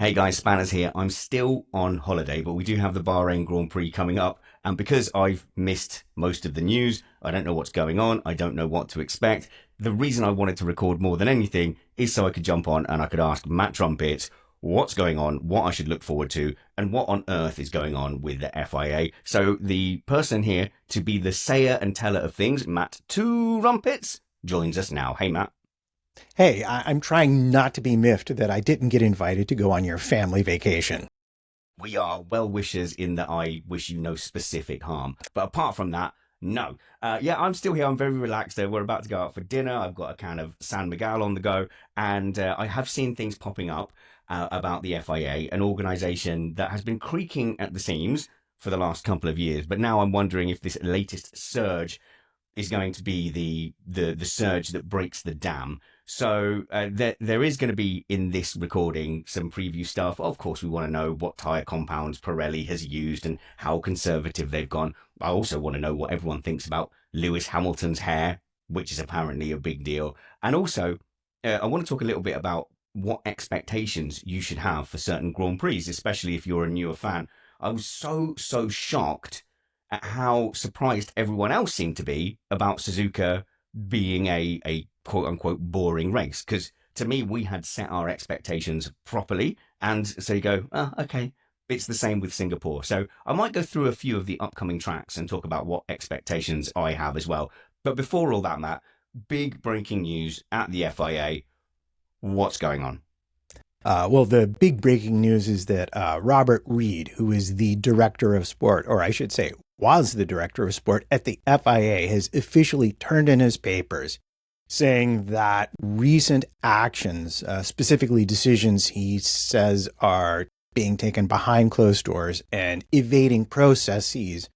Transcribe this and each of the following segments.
Hey guys, Spanners here. I'm still on holiday, but we do have the Bahrain Grand Prix coming up. And because I've missed most of the news, I don't know what's going on. I don't know what to expect. The reason I wanted to record more than anything is so I could jump on and I could ask Matt Trumpets what's going on, what I should look forward to, and what on earth is going on with the FIA. So the person here to be the sayer and teller of things, Matt Two Rumpets, joins us now. Hey, Matt. Hey, I'm trying not to be miffed that I didn't get invited to go on your family vacation. We are well wishers in that I wish you no specific harm. But apart from that, no. Yeah, I'm still here. I'm very relaxed. We're about to go out for dinner. I've got a can of San Miguel on the go. And I have seen things popping up about the FIA, an organization that has been creaking at the seams for the last couple of years. But now I'm wondering if this latest surge is going to be the surge that breaks the dam. So there is going to be in this recording some preview stuff. Of course, we want to know what tire compounds Pirelli has used and how conservative they've gone. I also want to know what everyone thinks about Lewis Hamilton's hair, which is apparently a big deal. And also, I want to talk a little bit about what expectations you should have for certain Grand Prix, especially if you're a newer fan. I was so shocked at how surprised everyone else seemed to be about Suzuka being a quote unquote boring race. Because to me, we had set our expectations properly. And so you go, oh, okay, it's the same with Singapore. So I might go through a few of the upcoming tracks and talk about what expectations I have as well. But before all that, Matt, big breaking news at the FIA. What's going on? Well, the big breaking news is that Robert Reed, who is the director of sport, or I should say, was the director of sport at the FIA, has officially turned in his papers saying that recent actions, specifically decisions he says are being taken behind closed doors and evading processes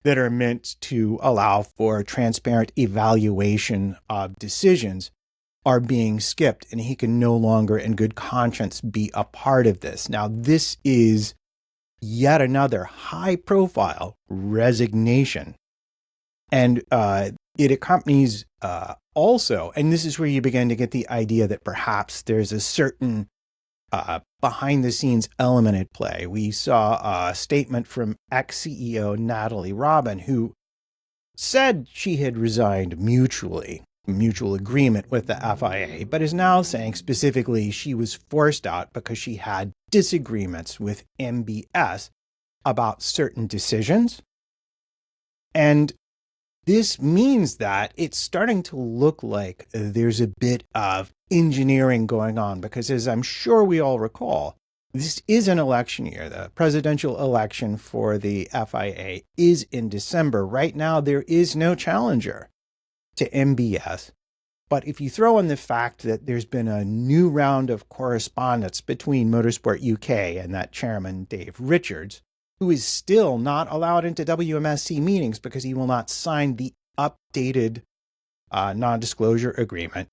that are meant to allow for transparent evaluation of decisions are being skipped, and he can no longer in good conscience be a part of this. Now, this is yet another high profile resignation. And it accompanies also, and this is where you begin to get the idea that perhaps there's a certain behind the scenes element at play. We saw a statement from ex CEO Natalie Robin, who said she had resigned mutual agreement with the FIA, but is now saying specifically she was forced out because she had disagreements with MBS about certain decisions. And this means that it's starting to look like there's a bit of engineering going on because, as I'm sure we all recall, this is an election year. The presidential election for the FIA is in December. Right now, there is no challenger to MBS. But if you throw in the fact that there's been a new round of correspondence between Motorsport UK and that chairman, Dave Richards, who is still not allowed into WMSC meetings because he will not sign the updated non-disclosure agreement,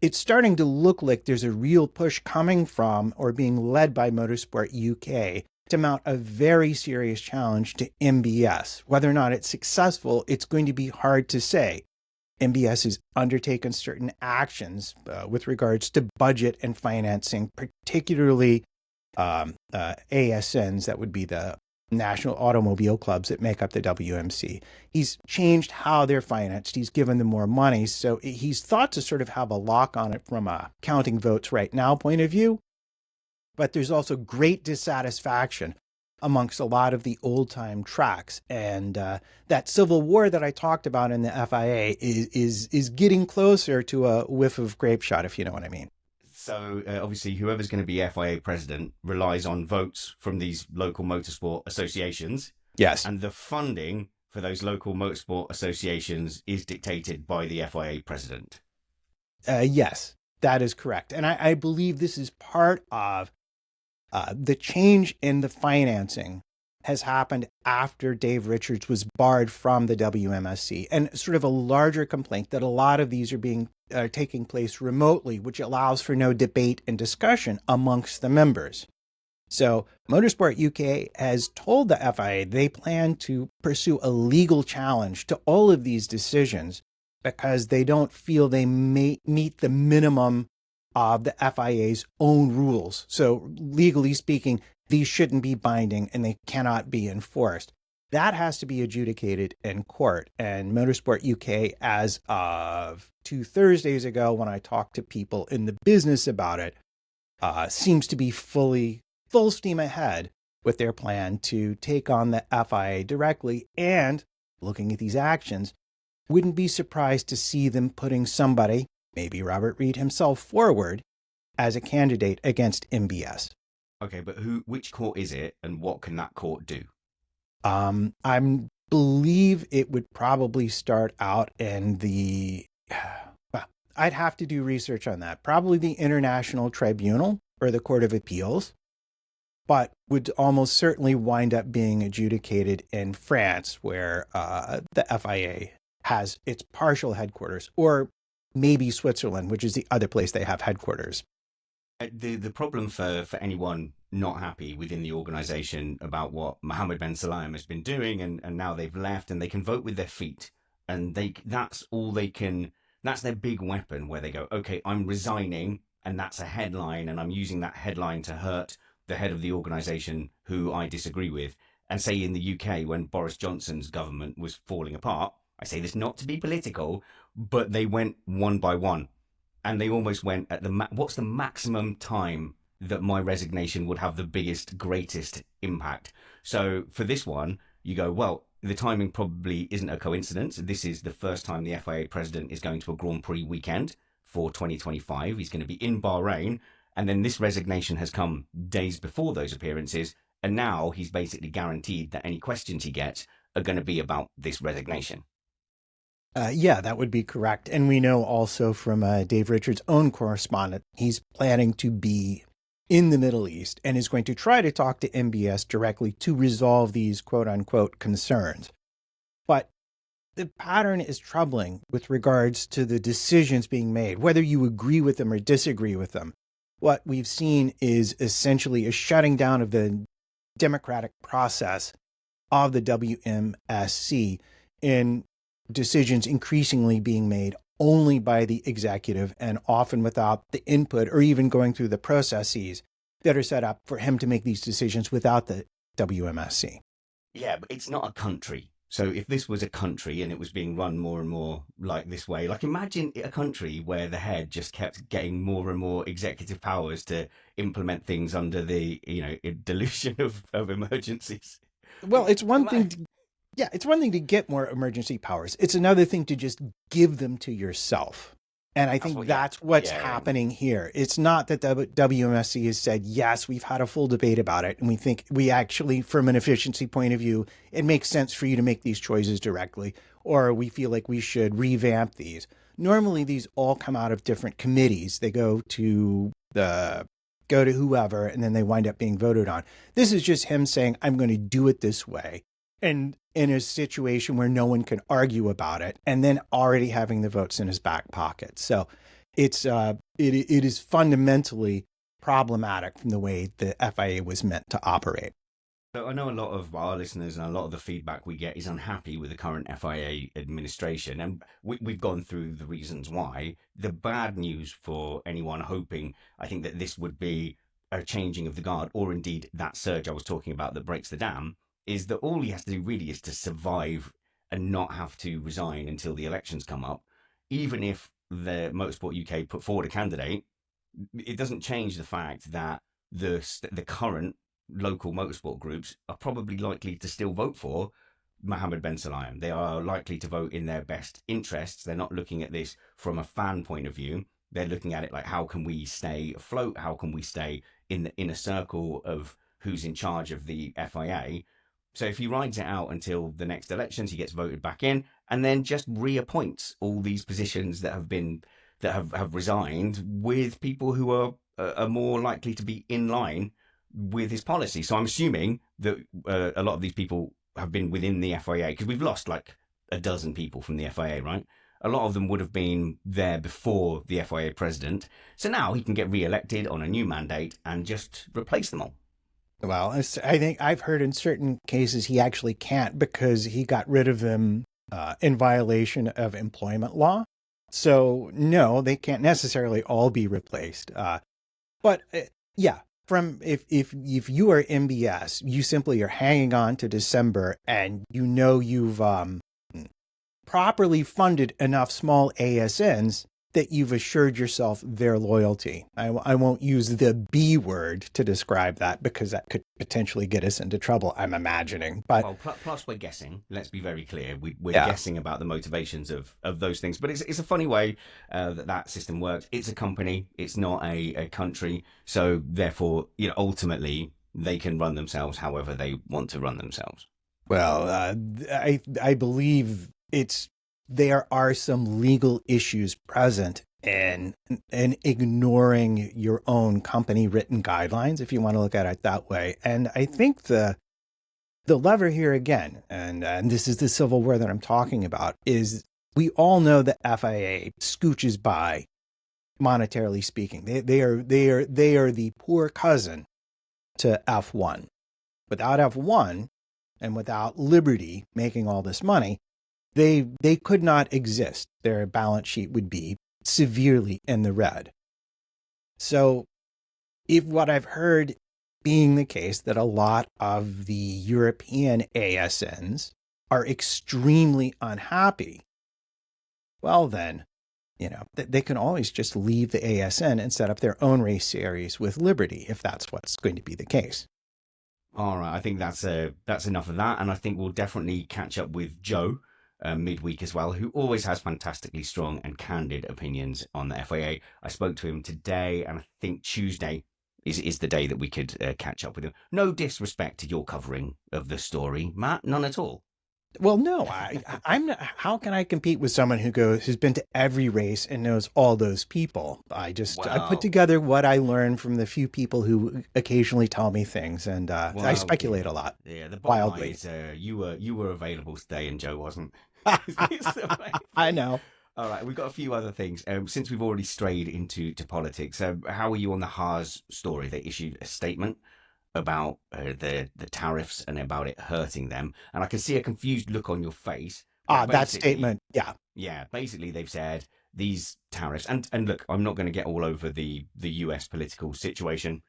it's starting to look like there's a real push coming from or being led by Motorsport UK to mount a very serious challenge to MBS. Whether or not it's successful, it's going to be hard to say. MBS has undertaken certain actions with regards to budget and financing, particularly ASNs, that would be the national automobile clubs that make up the WMC. He's changed how they're financed. He's given them more money. So he's thought to sort of have a lock on it from a counting votes right now point of view. But there's also great dissatisfaction amongst a lot of the old-time tracks. And that civil war that I talked about in the FIA is getting closer to a whiff of grape shot, if you know what I mean. So obviously, whoever's going to be FIA president relies on votes from these local motorsport associations, Yes. and the funding for those local motorsport associations is dictated by the FIA president. Yes, that is correct. And I believe this is part of the change in the financing has happened after Dave Richards was barred from the WMSC, and sort of a larger complaint that a lot of these are taking place remotely, which allows for no debate and discussion amongst the members. So Motorsport UK has told the FIA they plan to pursue a legal challenge to all of these decisions because they don't feel they meet the minimum of the FIA's own rules. So legally speaking, these shouldn't be binding and they cannot be enforced. That has to be adjudicated in court. And Motorsport UK, as of 2 Thursdays ago, when I talked to people in the business about it, seems to be full steam ahead with their plan to take on the FIA directly. And looking at these actions, wouldn't be surprised to see them putting somebody, maybe Robert Reed himself, forward as a candidate against MBS. Okay, but which court is it, and what can that court do? I believe it would probably start out in the, well, I'd have to do research on that. Probably the International Tribunal or the Court of Appeals, but would almost certainly wind up being adjudicated in France, where the FIA has its partial headquarters, or maybe Switzerland, which is the other place they have headquarters. The problem for anyone not happy within the organization about what Mohammed Ben Sulayem has been doing, and now they've left, and they can vote with their feet, and that's all they can. That's their big weapon, where they go, okay, I'm resigning, and that's a headline, and I'm using that headline to hurt the head of the organization who I disagree with. And say in the UK, when Boris Johnson's government was falling apart, I say this not to be political, but they went one by one, and they almost went at what's the maximum time that my resignation would have the biggest, greatest impact. So for this one, you go, well, the timing probably isn't a coincidence. This is the first time the FIA president is going to a Grand Prix weekend for 2025. He's going to be in Bahrain. And then this resignation has come days before those appearances. And now he's basically guaranteed that any questions he gets are going to be about this resignation. Yeah, that would be correct. And we know also from Dave Richards' own correspondent, he's planning to be in the Middle East and is going to try to talk to MBS directly to resolve these quote unquote concerns. But the pattern is troubling with regards to the decisions being made, whether you agree with them or disagree with them. What we've seen is essentially a shutting down of the democratic process of the WMSC in decisions increasingly being made only by the executive and often without the input or even going through the processes that are set up for him to make these decisions without the WMSC. Yeah, but it's not a country. So if this was a country and it was being run more and more like this way, like imagine a country where the head just kept getting more and more executive powers to implement things under the, delusion of emergencies. Well, it's one thing it's one thing to get more emergency powers. It's another thing to just give them to yourself. And I think that's what's happening here. It's not that the WMSC has said, yes, we've had a full debate about it. And we think we actually, from an efficiency point of view, it makes sense for you to make these choices directly. Or we feel like we should revamp these. Normally, these all come out of different committees. They go to whoever, and then they wind up being voted on. This is just him saying, I'm going to do it this way. And in a situation where no one can argue about it, and then already having the votes in his back pocket. So it is fundamentally problematic from the way the FIA was meant to operate. So I know a lot of our listeners and a lot of the feedback we get is unhappy with the current FIA administration, and we've gone through the reasons why. The bad news for anyone hoping, I think, that this would be a changing of the guard, or indeed that surge I was talking about that breaks the dam, is that all he has to do really is to survive and not have to resign until the elections come up. Even if the Motorsport UK put forward a candidate, it doesn't change the fact that the current local motorsport groups are probably likely to still vote for Mohammed Ben Sulayem. They are likely to vote in their best interests. They're not looking at this from a fan point of view. They're looking at it like, how can we stay afloat? How can we stay in the inner circle of who's in charge of the FIA? So if he rides it out until the next elections, he gets voted back in, and then just reappoints all these positions that have resigned with people who are more likely to be in line with his policy. So I'm assuming that a lot of these people have been within the FIA, because we've lost like a dozen people from the FIA, right? A lot of them would have been there before the FIA president. So now he can get re-elected on a new mandate and just replace them all. Well, I think I've heard in certain cases he actually can't because he got rid of them in violation of employment law. So no, they can't necessarily all be replaced. But yeah, from if you are MBS, you simply are hanging on to December, and you know you've properly funded enough small ASNs that you've assured yourself their loyalty. I won't use the B word to describe that because that could potentially get us into trouble, I'm imagining. But Well, plus we're guessing. Let's be very clear. We're yeah, guessing about the motivations of those things. But it's a funny way that system works. It's a company. It's not a country. So therefore, ultimately they can run themselves however they want to run themselves. well, I believe there are some legal issues present in ignoring your own company written guidelines, if you want to look at it that way. And I think the lever here again, and this is the civil war that I'm talking about, is we all know that FIA scooches by, monetarily speaking. They are the poor cousin to F1. Without F1 and without Liberty making all this money, they could not exist. Their balance sheet would be severely in the red. So if what I've heard being the case that a lot of the European ASNs are extremely unhappy, well then, they can always just leave the ASN and set up their own race series with Liberty if that's what's going to be the case. All right, I think that's enough of that, and I think we'll definitely catch up with Joe midweek as well, who always has fantastically strong and candid opinions on the FIA. I spoke to him today, and I think Tuesday is the day that we could catch up with him. No disrespect to your covering of the story, Matt, none at all. Well, no, I'm not. How can I compete with someone who's been to every race and knows all those people? I put Well, together what I learned from the few people who occasionally tell me things, and I well, speculate a lot, yeah. The bottom line wildly. is you were available today, and Joe wasn't. Is this the main I thing? know. All right, we've got a few other things. Since we've already strayed into politics, how are you on the Haas story? They issued a statement about the tariffs and about it hurting them, and I can see a confused look on your face. But That basically, statement, yeah. yeah, basically they've said these tariffs, and look, I'm not going to get all over the US political situation.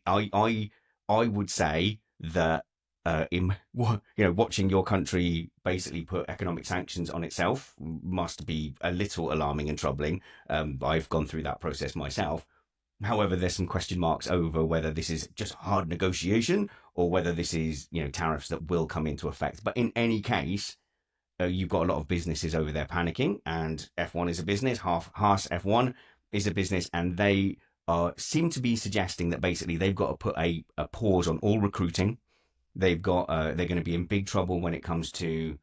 I would say that watching your country basically put economic sanctions on itself must be a little alarming and troubling. I've gone through that process myself. However, there's some question marks over whether this is just hard negotiation or whether this is, tariffs that will come into effect. But in any case, you've got a lot of businesses over there panicking, and F1 is a business. Haas F1 is a business, and they seem to be suggesting that basically they've got to put a pause on all recruiting. They're going to be in big trouble when it comes to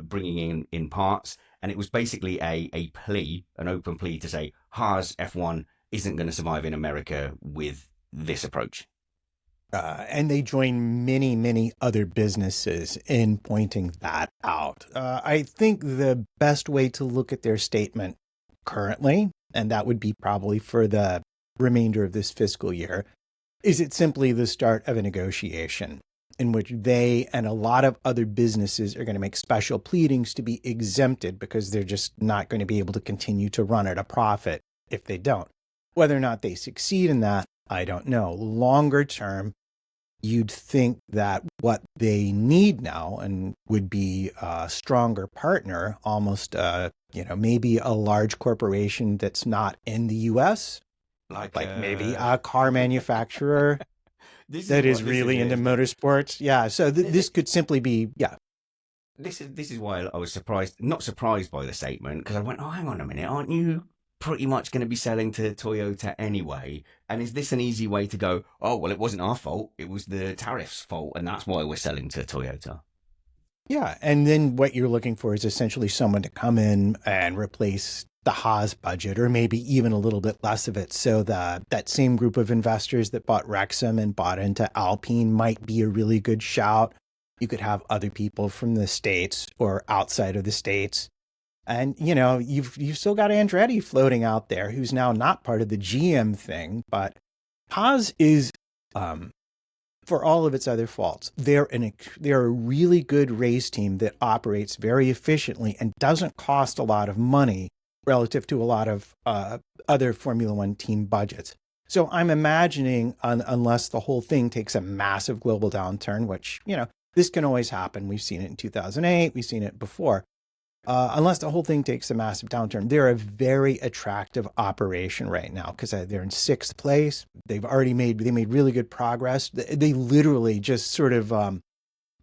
bringing in parts, and it was basically a plea, an open plea to say Haas F1 isn't going to survive in America with this approach. And they join many, many other businesses in pointing that out. I think the best way to look at their statement currently, and that would be probably for the remainder of this fiscal year, is it simply the start of a negotiation in which they and a lot of other businesses are going to make special pleadings to be exempted because they're just not going to be able to continue to run at a profit if they don't. Whether or not they succeed in that, I don't know. Longer term, you'd think that what they need now and would be a stronger partner, almost, maybe a large corporation that's not in the US, Like, like maybe a car manufacturer this is that what is this is really into it. motorsports. Yeah. So this could simply be, yeah. This is why I was not surprised by the statement, because I went, oh, hang on a minute, aren't you pretty much going to be selling to Toyota anyway? And is this an easy way to go, oh, well, it wasn't our fault, it was the tariffs' fault, and that's why we're selling to Toyota? Yeah. And then what you're looking for is essentially someone to come in and replace the Haas budget, or maybe even a little bit less of it. So that same group of investors that bought Wrexham and bought into Alpine might be a really good shout. You could have other people from the States or outside of the States. And, you've still got Andretti floating out there, who's now not part of the GM thing, but Haas is, for all of its other faults, they're a really good race team that operates very efficiently and doesn't cost a lot of money relative to a lot of other Formula One team budgets. So I'm imagining, unless the whole thing takes a massive global downturn, which, this can always happen. We've seen it in 2008. We've seen it before. Unless the whole thing takes a massive downturn, they're a very attractive operation right now because they're in sixth place. They made really good progress. They literally just sort of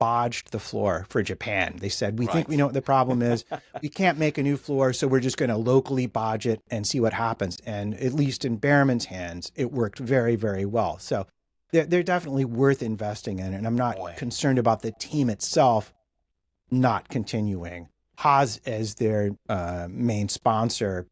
bodged the floor for Japan. They said, we think we know what the problem is. We can't make a new floor, so we're just going to locally bodge it and see what happens. And at least in Bearman's hands, it worked very, very well. So they're definitely worth investing in. And I'm not concerned about the team itself not continuing. Haas as their main sponsor,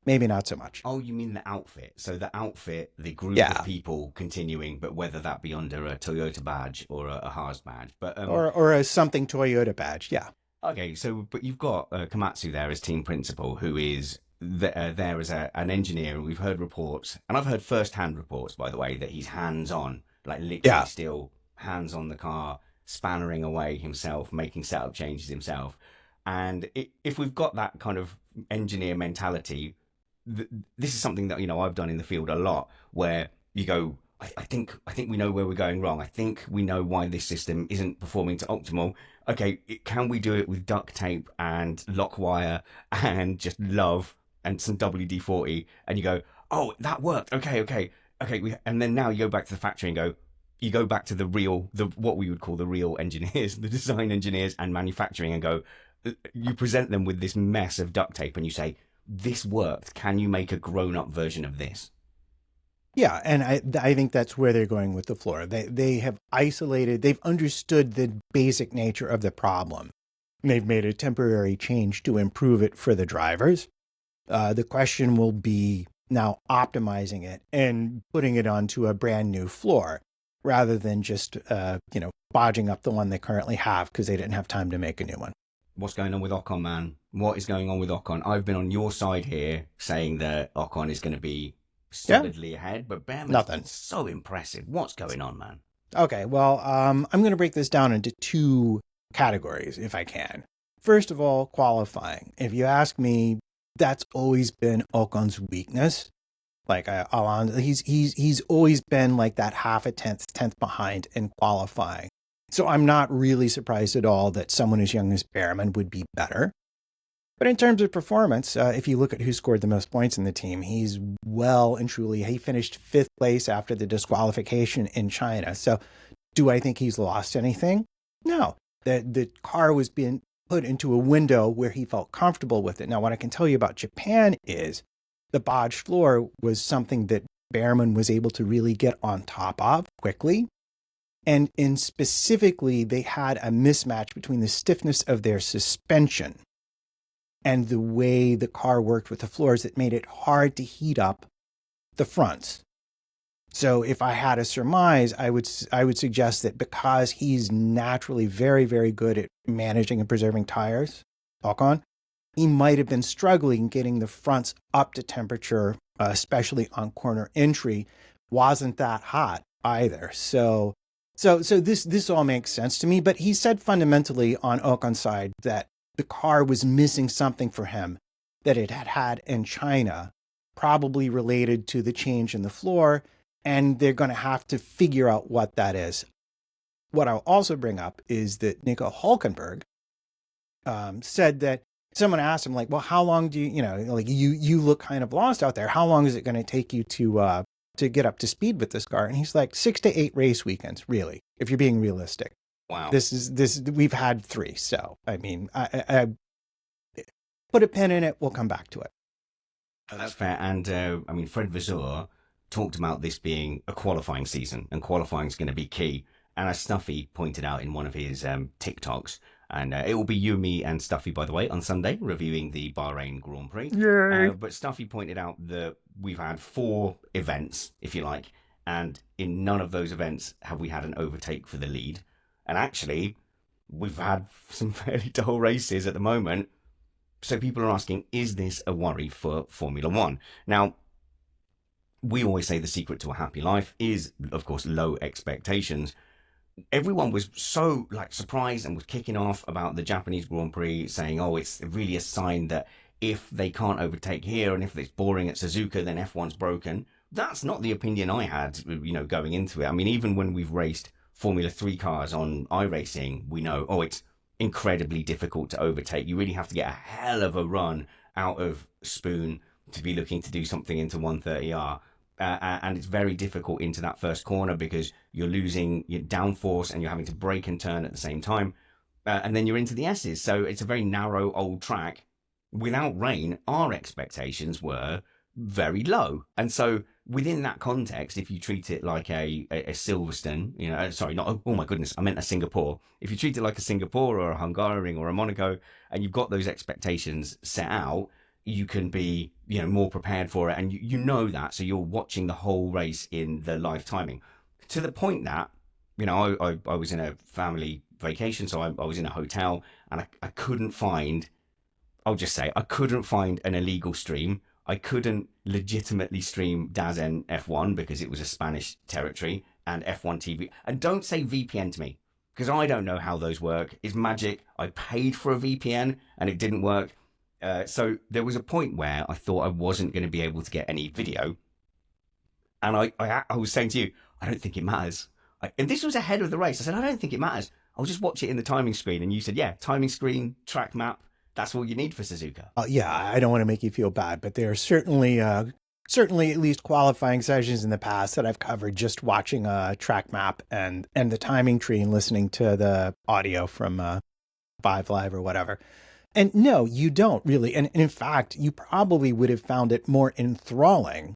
maybe not so much. Oh, you mean the outfit? So the outfit, the group of people continuing, but whether that be under a Toyota badge or a Haas badge, but or a something Toyota badge, yeah. Okay, so but you've got Komatsu there as team principal, who is there as an engineer. We've heard reports, and I've heard first-hand reports, by the way, that he's hands-on, like literally still hands on the car, spannering away himself, making setup changes himself. And if we've got that kind of engineer mentality, this is something that I've done in the field a lot, where you go, I think we know where we're going wrong. I think we know why this system isn't performing to optimal. Okay, can we do it with duct tape and lock wire and just love and some WD-40? And you go, oh, that worked. Okay. And then now you go back to the factory and you go back to what we would call the real engineers, the design engineers and manufacturing, and go, you present them with this mess of duct tape and you say, this worked. Can you make a grown-up version of this? Yeah, and I think that's where they're going with the floor. They've understood the basic nature of the problem. They've made a temporary change to improve it for the drivers. The question will be now optimizing it and putting it onto a brand new floor rather than just, bodging up the one they currently have because they didn't have time to make a new one. What's going on with Ocon, man? What is going on with Ocon? I've been on your side here saying that Ocon is going to be solidly ahead, but Bearman's so impressive. What's going on, man? Okay, well, I'm going to break this down into two categories, if I can. First of all, qualifying. If you ask me, that's always been Ocon's weakness. Like he's always been like that half a tenth behind in qualifying. So I'm not really surprised at all that someone as young as Bearman would be better. But in terms of performance, if you look at who scored the most points in the team, he's well and truly, he finished fifth place after the disqualification in China. So do I think he's lost anything? No. The car was being put into a window where he felt comfortable with it. Now, what I can tell you about Japan is the bodged floor was something that Bearman was able to really get on top of quickly. And specifically, they had a mismatch between the stiffness of their suspension and the way the car worked with the floors that made it hard to heat up the fronts. So if I had a surmise, I would suggest that because he's naturally very, very good at managing and preserving tires, Ocon, he might have been struggling getting the fronts up to temperature, especially on corner entry. Wasn't that hot either. So this all makes sense to me, but he said fundamentally on Ocon's side that the car was missing something for him that it had in China, probably related to the change in the floor, and they're going to have to figure out what that is. What I'll also bring up is that Nico Hülkenberg said that someone asked him, like, well, how long do you look kind of lost out there. How long is it going to take you to get up to speed with this car? And he's like, 6 to 8 race weekends, really, if you're being realistic. Wow. We've had 3. So, I mean, I put a pin in it. We'll come back to it. That's fair. And Fred Vasseur talked about this being a qualifying season, and qualifying is going to be key. And as Stuffy pointed out in one of his TikToks, and it will be you, me, and Stuffy, by the way, on Sunday, reviewing the Bahrain Grand Prix. But Stuffy pointed out that we've had 4 events, if you like, and in none of those events have we had an overtake for the lead. And actually, we've had some fairly dull races at the moment. So people are asking, is this a worry for Formula One? Now, we always say the secret to a happy life is, of course, low expectations. Everyone was so surprised and was kicking off about the Japanese Grand Prix, saying, oh, it's really a sign that if they can't overtake here and if it's boring at Suzuka, then F1's broken. That's not the opinion I had, going into it. I mean, even when we've raced Formula 3 cars on iRacing, we know, it's incredibly difficult to overtake. You really have to get a hell of a run out of Spoon to be looking to do something into 130R. And it's very difficult into that first corner because you're losing your downforce and you're having to brake and turn at the same time. And then you're into the S's. So it's a very narrow old track. Without rain, our expectations were very low. And so within that context, if you treat it like a Silverstone, sorry, not, oh my goodness, I meant a Singapore. If you treat it like a Singapore or a Hungaroring or a Monaco, and you've got those expectations set out, you can be, more prepared for it. And you know that. So you're watching the whole race in the live timing to the point that, I was in a family vacation. So I was in a hotel and I couldn't find, I'll just say, I couldn't find an illegal stream. I couldn't legitimately stream DAZN F1 because it was a Spanish territory and F1 TV. And don't say VPN to me because I don't know how those work. It's magic. I paid for a VPN and it didn't work. So there was a point where I thought I wasn't going to be able to get any video. And I was saying to you, I don't think it matters. And this was ahead of the race. I said, I don't think it matters. I'll just watch it in the timing screen. And you said, yeah, timing screen, track map. That's all you need for Suzuka. Yeah, I don't want to make you feel bad, but there are certainly at least qualifying sessions in the past that I've covered just watching a track map and the timing tree and listening to the audio from 5 Live or whatever. And no, you don't really. And in fact, you probably would have found it more enthralling.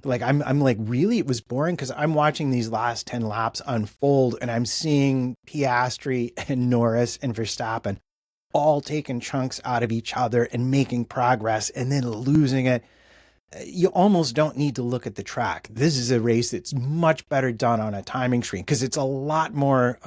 Like I'm like, really, it was boring because I'm watching these last 10 laps unfold and I'm seeing Piastri and Norris and Verstappen all taking chunks out of each other and making progress and then losing it. You almost don't need to look at the track. This is a race that's much better done on a timing screen because it's a lot more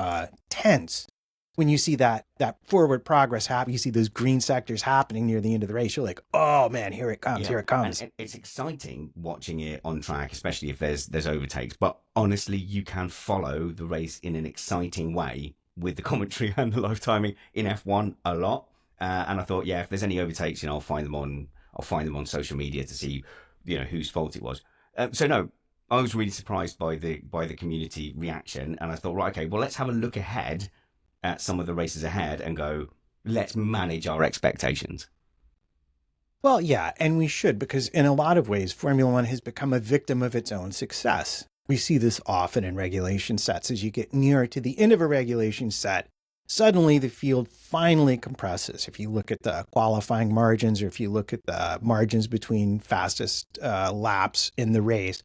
tense. When you see that forward progress happen, you see those green sectors happening near the end of the race, you're like, oh man, here it comes, here it comes. And it's exciting watching it on track, especially if there's overtakes. But honestly, you can follow the race in an exciting way with the commentary and the live timing in F1 a lot. And I thought, yeah, if there's any overtakes, I'll find them on social media to see, whose fault it was. So no, I was really surprised by the community reaction, and I thought, right, okay, well, let's have a look ahead at some of the races ahead and go, let's manage our expectations. Well, yeah, and we should, because in a lot of ways, Formula One has become a victim of its own success. We see this often in regulation sets. As you get nearer to the end of a regulation set, suddenly the field finally compresses. If you look at the qualifying margins, or if you look at the margins between fastest laps in the race,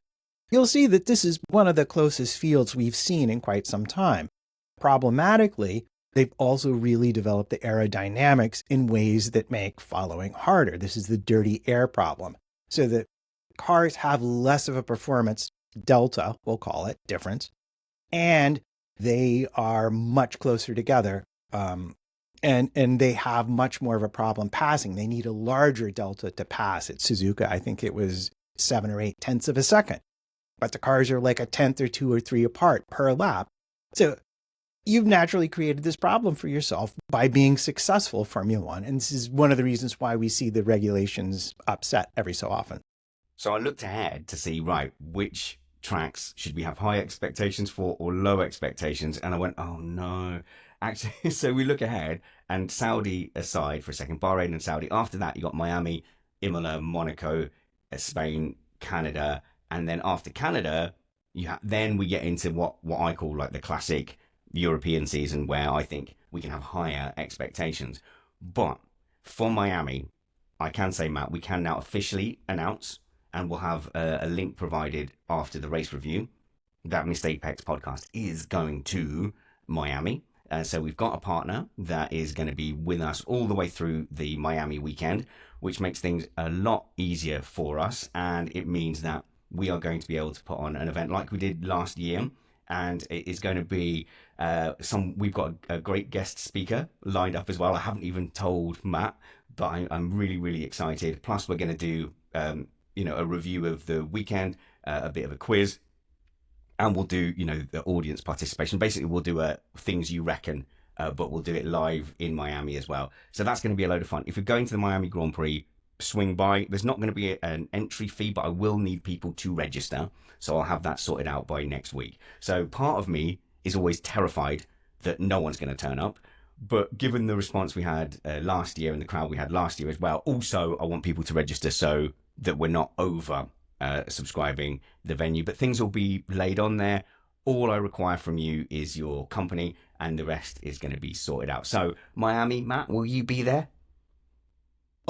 you'll see that this is one of the closest fields we've seen in quite some time. Problematically, they've also really developed the aerodynamics in ways that make following harder. This is the dirty air problem. So that cars have less of a performance delta, we'll call it, difference, and they are much closer together. And they have much more of a problem passing. They need a larger delta to pass. At Suzuka, I think it was 7 or 8 tenths of a second. But the cars are like a tenth or 2 or 3 apart per lap. So you've naturally created this problem for yourself by being successful Formula One. And this is one of the reasons why we see the regulations upset every so often. So I looked ahead to see, right, which tracks should we have high expectations for or low expectations? And I went, oh no. Actually, so we look ahead, and Saudi aside for a second, Bahrain and Saudi. After that, you got Miami, Imola, Monaco, Spain, Canada. And then after Canada, then we get into what I call like the classic European season, where I think we can have higher expectations. But for Miami, I can say, Matt, we can now officially announce, and we'll have a link provided after the race review, that Mr. Apex podcast is going to Miami. So we've got a partner that is going to be with us all the way through the Miami weekend, which makes things a lot easier for us. And it means that we are going to be able to put on an event like we did last year. And it is going to be we've got a great guest speaker lined up as well. I haven't even told Matt, but I'm really, really excited. Plus, we're going to do, a review of the weekend, a bit of a quiz, and we'll do, the audience participation. Basically, we'll do a things you reckon but we'll do it live in Miami as well. So that's going to be a load of fun. If you're going to the Miami Grand Prix, swing by. There's not going to be an entry fee, but I will need people to register. So I'll have that sorted out by next week. So part of me is always terrified that no one's going to turn up. But given the response we had last year and the crowd we had last year as well, also I want people to register so that we're not over subscribing the venue. But things will be laid on there. All I require from you is your company, and the rest is going to be sorted out. So Miami, Matt, will you be there?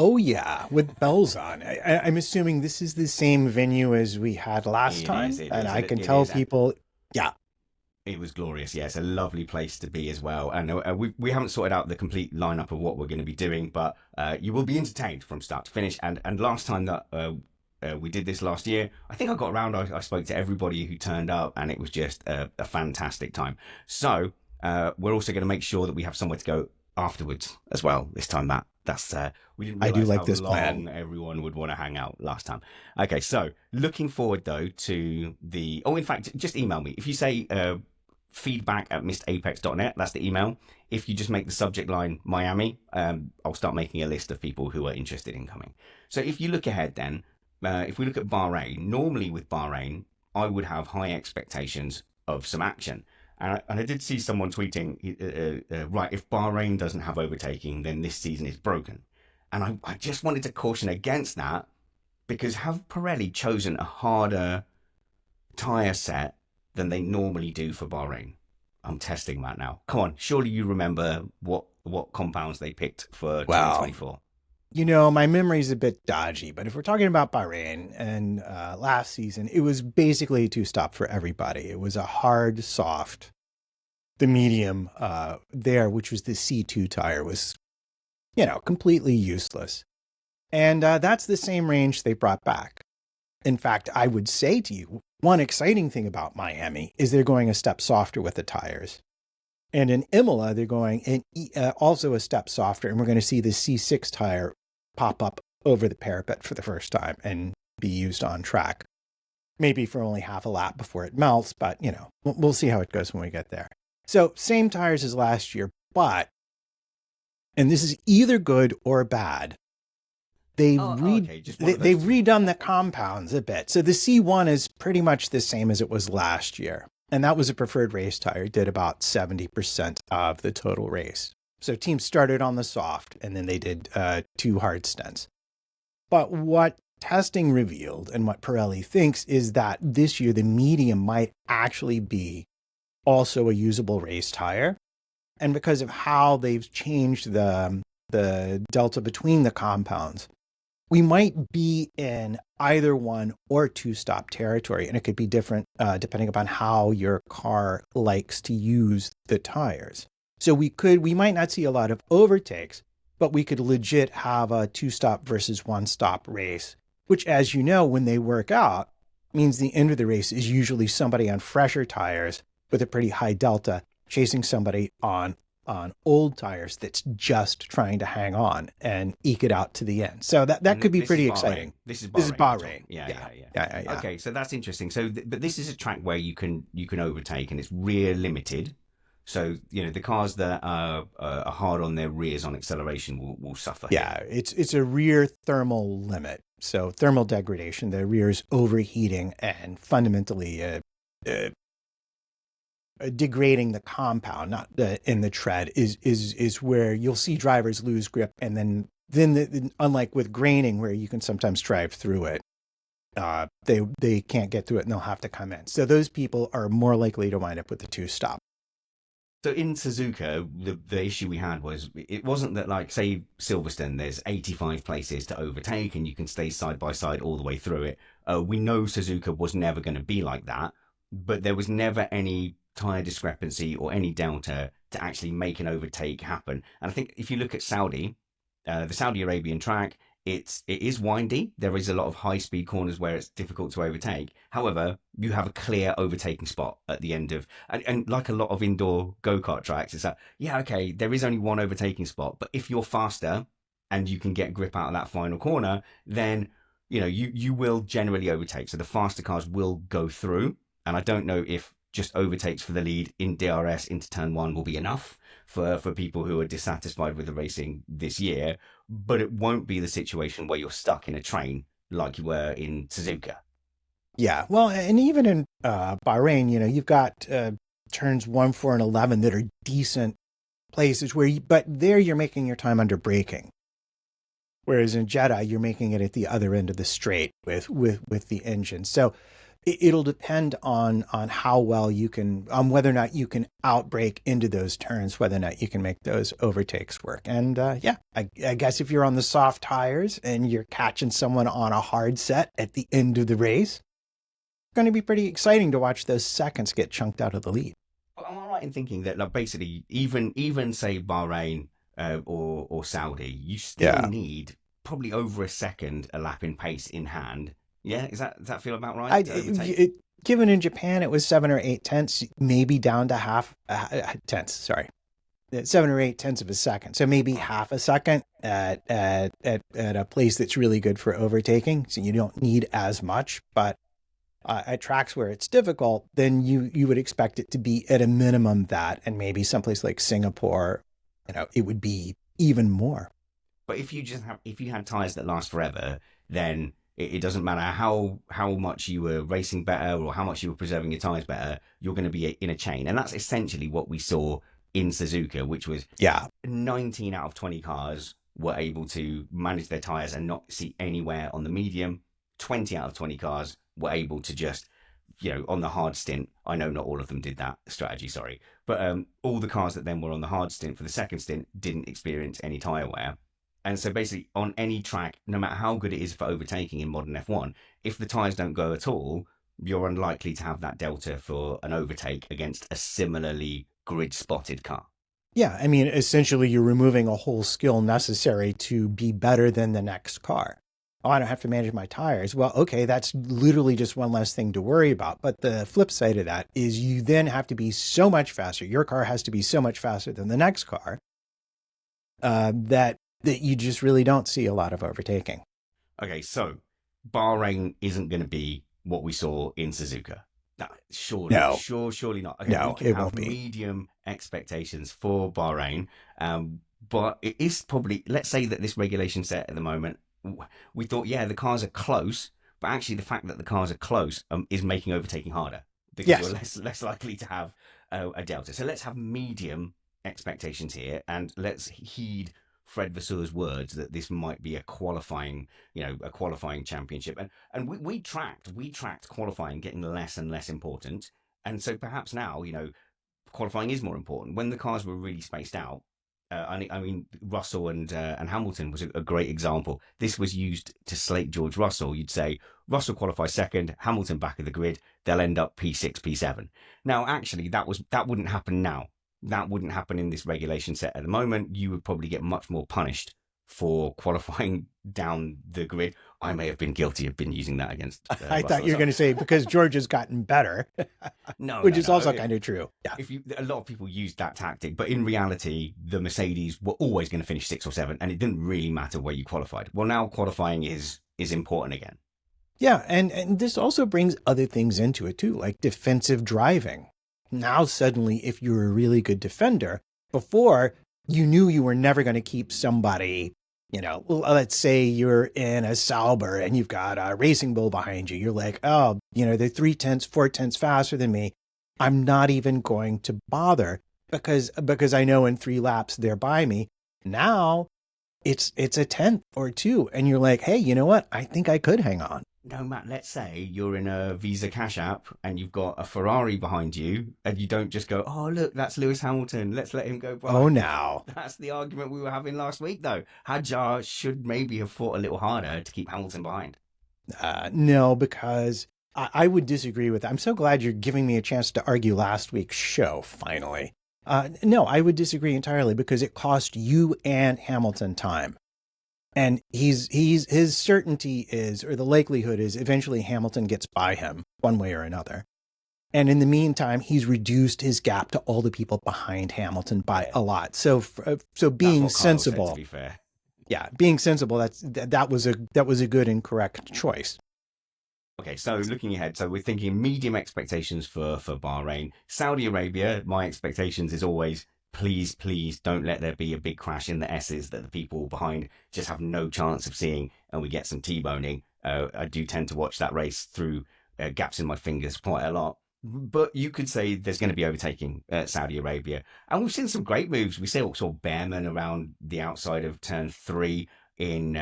Oh, yeah, with bells on. I'm assuming this is the same venue as we had last time. And I can tell people, yeah. It was glorious. Yeah, it's a lovely place to be as well. And we haven't sorted out the complete lineup of what we're going to be doing, but you will be entertained from start to finish. And last time that we did this last year, I think I got around, I spoke to everybody who turned up, and it was just a fantastic time. So we're also going to make sure that we have somewhere to go afterwards as well this time. That's we didn't realize I do like how this long plan. everyone would want to hang out last time. Okay, so looking forward though to the in fact, just email me if you say feedback@missedapex.net. That's the email. If you just make the subject line Miami, I'll start making a list of people who are interested in coming. So if you look ahead then, if we look at Bahrain, normally with Bahrain I would have high expectations of some action. And I did see someone tweeting, right, if Bahrain doesn't have overtaking, then this season is broken. And I just wanted to caution against that, because have Pirelli chosen a harder tyre set than they normally do for Bahrain? I'm testing that now. Come on, surely you remember what compounds they picked for 2024. You know, my memory's a bit dodgy, but if we're talking about Bahrain and last season, it was basically a two-stop for everybody. It was a hard, soft. The medium there, which was the C2 tire, was, completely useless. And that's the same range they brought back. In fact, I would say to you, one exciting thing about Miami is they're going a step softer with the tires. And in Imola, they're going also a step softer, and we're going to see the C6 tire pop up over the parapet for the first time and be used on track. Maybe for only half a lap before it melts, but, we'll see how it goes when we get there. So same tires as last year, but, and this is either good or bad, they've redone the compounds a bit. So the C1 is pretty much the same as it was last year. And that was a preferred race tire. It did about 70% of the total race. So teams started on the soft, and then they did 2 hard stints. But what testing revealed, and what Pirelli thinks, is that this year the medium might actually be also a usable race tire. And because of how they've changed the delta between the compounds, we might be in either one or two-stop territory. And it could be different depending upon how your car likes to use the tires. So we might not see a lot of overtakes, but we could legit have a two-stop versus one-stop race, which, as you know, when they work out, means the end of the race is usually somebody on fresher tires with a pretty high delta chasing somebody on old tires that's just trying to hang on and eke it out to the end. So that could be pretty exciting. This is Bahrain. Yeah. Okay, so that's interesting. So, but this is a track where you can overtake, and it's rear limited. So, the cars that are hard on their rears on acceleration will suffer. Yeah, it's a rear thermal limit. So thermal degradation, the rear is overheating and fundamentally degrading the compound, not in the tread, is where you'll see drivers lose grip. And then unlike with graining, where you can sometimes drive through it, they can't get through it and they'll have to come in. So those people are more likely to wind up with the two-stop. So in Suzuka, the issue we had was, it wasn't that, like, say, Silverstone, there's 85 places to overtake and you can stay side by side all the way through it. We know Suzuka was never going to be like that, but there was never any tyre discrepancy or any delta to actually make an overtake happen. And I think if you look at Saudi, the Saudi Arabian track, it is windy. There is a lot of high-speed corners where it's difficult to overtake. However, you have a clear overtaking spot at the end of, and like a lot of indoor go-kart tracks, it's like, okay, there is only one overtaking spot, but if you're faster and you can get grip out of that final corner, then you will generally overtake. So the faster cars will go through. And I don't know if just overtakes for the lead in DRS into turn one will be enough for people who are dissatisfied with the racing this year, but it won't be the situation where you're stuck in a train like you were in Suzuka. Yeah, well, and even in Bahrain, you've got turns 1, 4, and 11 that are decent places but there you're making your time under braking. Whereas in Jeddah, you're making it at the other end of the straight with the engine. So it'll depend on how well you can, on whether or not you can outbrake into those turns, whether or not you can make those overtakes work. And I guess if you're on the soft tires and you're catching someone on a hard set at the end of the race, it's going to be pretty exciting to watch those seconds get chunked out of the lead. Am I right in thinking that, like, basically, even say Bahrain or Saudi, you still need probably over a second a lap in pace in hand? Yeah, does that feel about right? Given in Japan, it was 7 or 8 tenths, maybe down to half tenths. Sorry, 7 or 8 tenths of a second. So maybe half a second at a place that's really good for overtaking. So you don't need as much, but at tracks where it's difficult, then you would expect it to be at a minimum that, and maybe someplace like Singapore, it would be even more. But if you had tires that last forever, then it doesn't matter how much you were racing better or how much you were preserving your tires better, you're going to be in a chain. And that's essentially what we saw in Suzuka, which was 19 out of 20 cars were able to manage their tires and not see anywhere on the medium. 20 out of 20 cars were able to just, on the hard stint, I know not all of them did that strategy, sorry, but all the cars that then were on the hard stint for the second stint didn't experience any tire wear. And so basically on any track, no matter how good it is for overtaking in modern F1, if the tires don't go at all, you're unlikely to have that delta for an overtake against a similarly grid spotted car. Yeah, I mean, essentially you're removing a whole skill necessary to be better than the next car. Oh, I don't have to manage my tires. Well, okay, that's literally just one less thing to worry about. But the flip side of that is you then have to be so much faster. Your car has to be so much faster than the next car that you just really don't see a lot of overtaking. Okay, so Bahrain isn't going to be what we saw in Suzuka. No, surely not. Okay, no, we can it have won't be. Medium expectations for Bahrain, but it is probably, let's say that this regulation set at the moment, we thought, the cars are close, but actually the fact that the cars are close is making overtaking harder because you're less likely to have a delta. So let's have medium expectations here, and let's heed Fred Vasseur's words that this might be a qualifying championship. And we tracked qualifying getting less and less important. And so perhaps now, qualifying is more important. When the cars were really spaced out, I mean, Russell and Hamilton was a great example. This was used to slate George Russell. You'd say Russell qualifies second, Hamilton back of the grid. They'll end up P6, P7. Now, actually, that wouldn't happen now. That wouldn't happen in this regulation set at the moment. You would probably get much more punished for qualifying down the grid. I may have been guilty of using that against. I thought you were going to say because George has gotten better, which is also kind of true. Yeah, a lot of people used that tactic, but in reality, the Mercedes were always going to finish 6 or 7, and it didn't really matter where you qualified. Well, now qualifying is important again. Yeah, and this also brings other things into it too, like defensive driving. Now, suddenly, if you're a really good defender, before you knew you were never going to keep somebody, let's say you're in a Sauber and you've got a Racing Bull behind you. You're like, oh, they're 3 tenths, 4 tenths faster than me. I'm not even going to bother because I know in 3 laps they're by me. Now it's a tenth or 2. And you're like, hey, you know what? I think I could hang on. No, Matt, let's say you're in a Visa Cash app and you've got a Ferrari behind you and you don't just go, oh, look, that's Lewis Hamilton. Let's let him go by. Oh, now. That's the argument we were having last week, though. Hadjar should maybe have fought a little harder to keep Hamilton behind. No, because I would disagree with that. I'm so glad you're giving me a chance to argue last week's show, finally. No, I would disagree entirely because it cost you and Hamilton time. And his certainty is, or the likelihood is, eventually Hamilton gets by him one way or another. And in the meantime, he's reduced his gap to all the people behind Hamilton by a lot. So being sensible, said, to be fair. Yeah, being sensible, that was a good and correct choice. Okay, so looking ahead, so we're thinking medium expectations for Bahrain. Saudi Arabia, my expectations is always please, please don't let there be a big crash in the S's that the people behind just have no chance of seeing and we get some T-boning. I do tend to watch that race through gaps in my fingers quite a lot. But you could say there's going to be overtaking Saudi Arabia. And we've seen some great moves. We saw Bearman around the outside of turn three in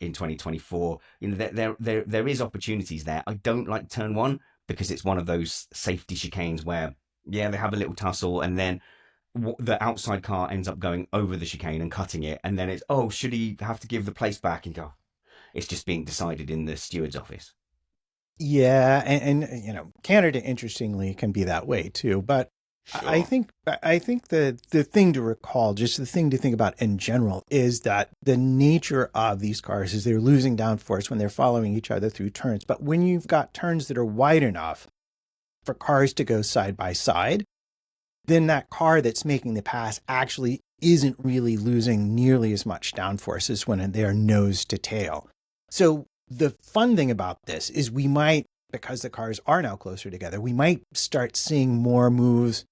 2024. You know, there is opportunities there. I don't like turn one because it's one of those safety chicanes where, yeah, they have a little tussle and then the outside car ends up going over the chicane and cutting it. And then it's, oh, should he have to give the place back? And go, it's just being decided in the steward's office. Yeah, and you know, Canada interestingly can be that way too. But Sure. I think the thing to recall, just the thing to think about in general, is that the nature of these cars is they're losing downforce when they're following each other through turns. But when you've got turns that are wide enough for cars to go side by side, then that car that's making the pass actually isn't really losing nearly as much downforce as when they're nose to tail. So the fun thing about this is we might, because the cars are now closer together, we might start seeing more moves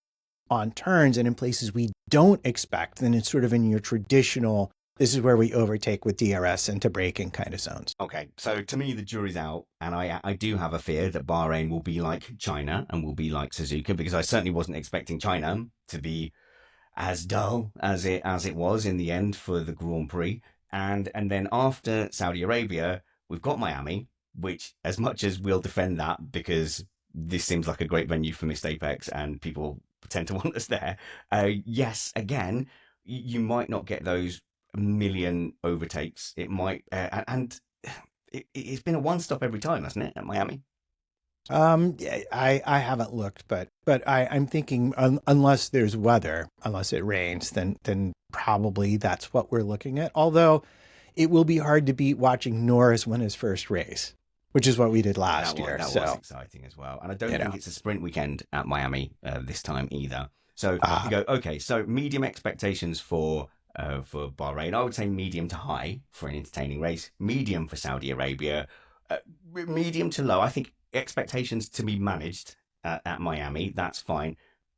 on turns and in places we don't expect than it's sort of in your traditional, this is where we overtake with DRS into braking kind of zones. Okay, so to me, the jury's out, and I do have a fear that Bahrain will be like China and will be like Suzuka because I certainly wasn't expecting China to be as dull as it was in the end for the Grand Prix. And then after Saudi Arabia, we've got Miami, which as much as we'll defend that because this seems like a great venue for Missed Apex and people tend to want us there. Yes, again, you might not get those million overtakes. It might, and it's been a one stop every time, hasn't it, at Miami? Yeah, I haven't looked, but I'm thinking unless there's weather, unless it rains, then probably that's what we're looking at. Although it will be hard to beat watching Norris win his first race, which is what we did last year. That was So, exciting as well. And I don't you think know, it's a sprint weekend at Miami this time either. So you uh, go, okay, so medium expectations for Bahrain. I would say medium to high for an entertaining race. Medium for Saudi Arabia. Uh, Medium to low. I think expectations to be managed at Miami. That's fine.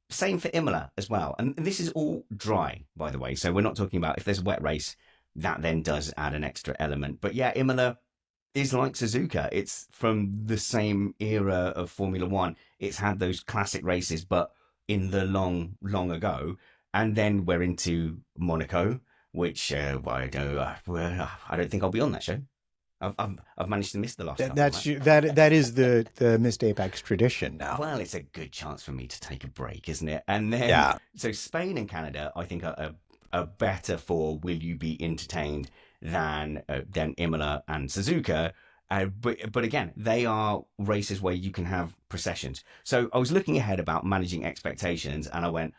Same for Imola as well. And this is all dry, by the way. So we're not talking about if there's a wet race, that then does add an extra element. But yeah, Imola is like Suzuka. It's from the same era of Formula One. It's had those classic races, but in the long, long ago. And then we're into Monaco, which I don't think I'll be on that show. I've managed to miss the last couple, that's Matt. that is the Missed Apex tradition now. Well, it's a good chance for me to take a break, isn't it? And then, Yeah, so Spain and Canada, I think are better for will you be entertained than Imola and Suzuka. But again, they are races where you can have processions. So I was looking ahead about managing expectations, and I went,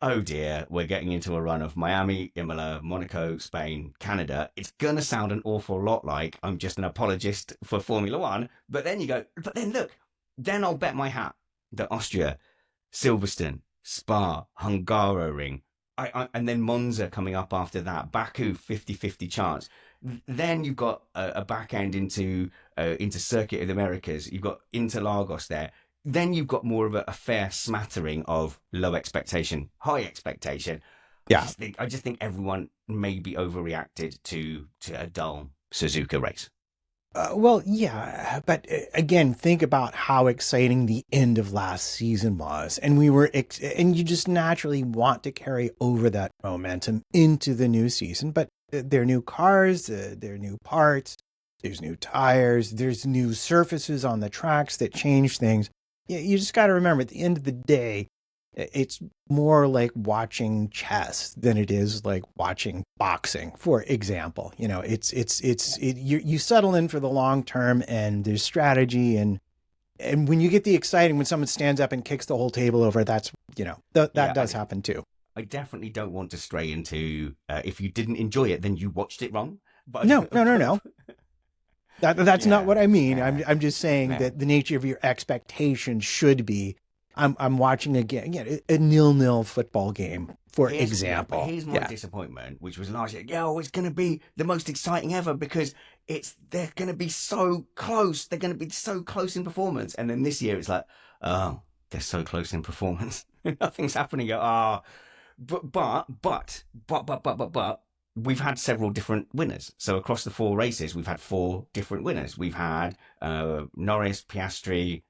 oh dear, we're getting into a run of Miami, Imola, Monaco, Spain, Canada. It's going to sound an awful lot like I'm just an apologist for Formula One. But then you go, but then look, then I'll bet my hat that Austria, Silverstone, Spa, Hungaroring, and then Monza coming up after that, Baku 50-50 chance. Then you've got a back end into Circuit of the Americas. You've got Interlagos there, then you've got more of a fair smattering of low expectation, high expectation. yeah. I just think everyone may be overreacted to a dull Suzuka race. Well, yeah, but again, think about how exciting the end of last season was, and and you just naturally want to carry over that momentum into the new season. But there are new cars, there are new parts, there's new tires, there's new surfaces on the tracks that change things. You just got to remember, at the end of the day, it's more like watching chess than it is like watching boxing, for example. You know, you settle in for the long term, and there's strategy, and when you get the exciting, when someone stands up and kicks the whole table over, that's, that Yeah, does happen too. I definitely don't want to stray into if you didn't enjoy it, then you watched it wrong. But, No, no, no, no. That's not yeah, what I mean. yeah, I'm just saying yeah, that the nature of your expectation should be I'm watching again, a 0-0 football game, for example. Here's my disappointment, which was last year. Yeah, it's going to be the most exciting ever because they're going to be so close. They're going to be so close in performance. And then this year it's like, oh, they're so close in performance. Nothing's happening. But we've had several different winners. So across the 4 races, we've had 4 different winners. We've had Norris, Piastri,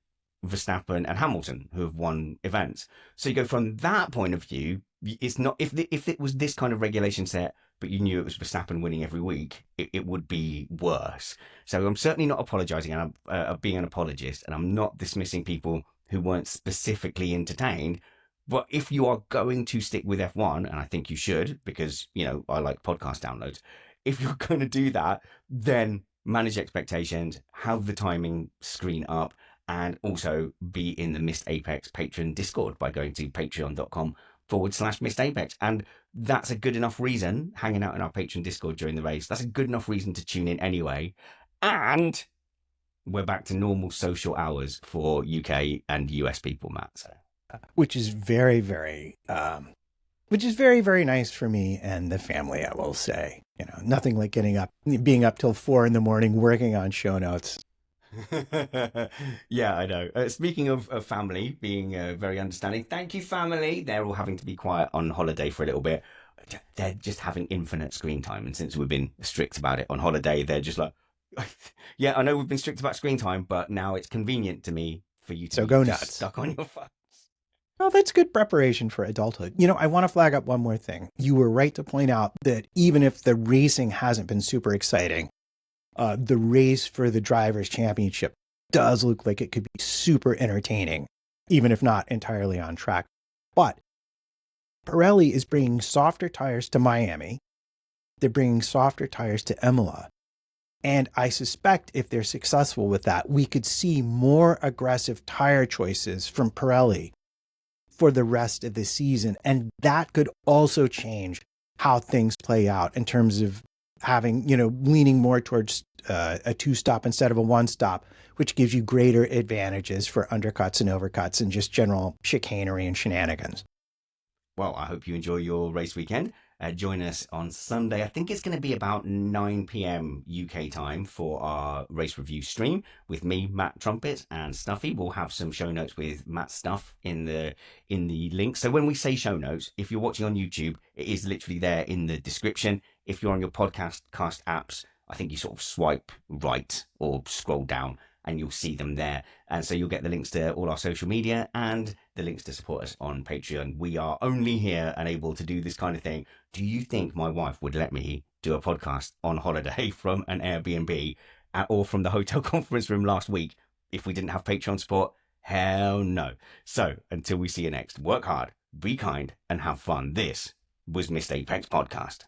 Verstappen, and Hamilton who have won events. So you go from that point of view. It's not if it was this kind of regulation set, but you knew it was Verstappen winning every week, it would be worse. So I'm certainly not apologising, and I'm being an apologist, and I'm not dismissing people who weren't specifically entertained. But if you are going to stick with F1, and I think you should, because, I like podcast downloads, if you're going to do that, then manage expectations, have the timing screen up, and also be in the Missed Apex Patreon Discord by going to patreon.com/Missed Apex. And that's a good enough reason, hanging out in our Patreon Discord during the race, that's a good enough reason to tune in anyway. And we're back to normal social hours for UK and US people, Matt. So. Which is very, very, very nice for me and the family, I will say. Nothing like being up till 4 a.m, working on show notes. Yeah, I know. Speaking of family being very understanding, thank you, family. They're all having to be quiet on holiday for a little bit. They're just having infinite screen time. And since we've been strict about it on holiday, they're just like, yeah, I know we've been strict about screen time, but now it's convenient to me for you to go nuts. Stuck on your phone. Well, that's good preparation for adulthood. I want to flag up one more thing. You were right to point out that even if the racing hasn't been super exciting, the race for the Drivers' Championship does look like it could be super entertaining, even if not entirely on track. But Pirelli is bringing softer tires to Miami. They're bringing softer tires to Imola. And I suspect if they're successful with that, we could see more aggressive tire choices from Pirelli for the rest of the season. And that could also change how things play out in terms of having, leaning more towards a 2-stop instead of a 1-stop, which gives you greater advantages for undercuts and overcuts and just general chicanery and shenanigans. Well, I hope you enjoy your race weekend. Join us on Sunday. I think it's going to be about 9 p.m. UK time for our race review stream with me, Matt Trumpet, and Stuffy. We'll have some show notes with Matt's stuff in the link. So when we say show notes, if you're watching on YouTube, it is literally there in the description. If you're on your podcast apps, I think you sort of swipe right or scroll down and you'll see them there. And so you'll get the links to all our social media and the links to support us on Patreon. We are only here and able to do this kind of thing. Do you think my wife would let me do a podcast on holiday from an Airbnb or from the hotel conference room last week if we didn't have Patreon support? Hell no. So until we see you next, work hard, be kind, and have fun. This was Missed Apex Podcast.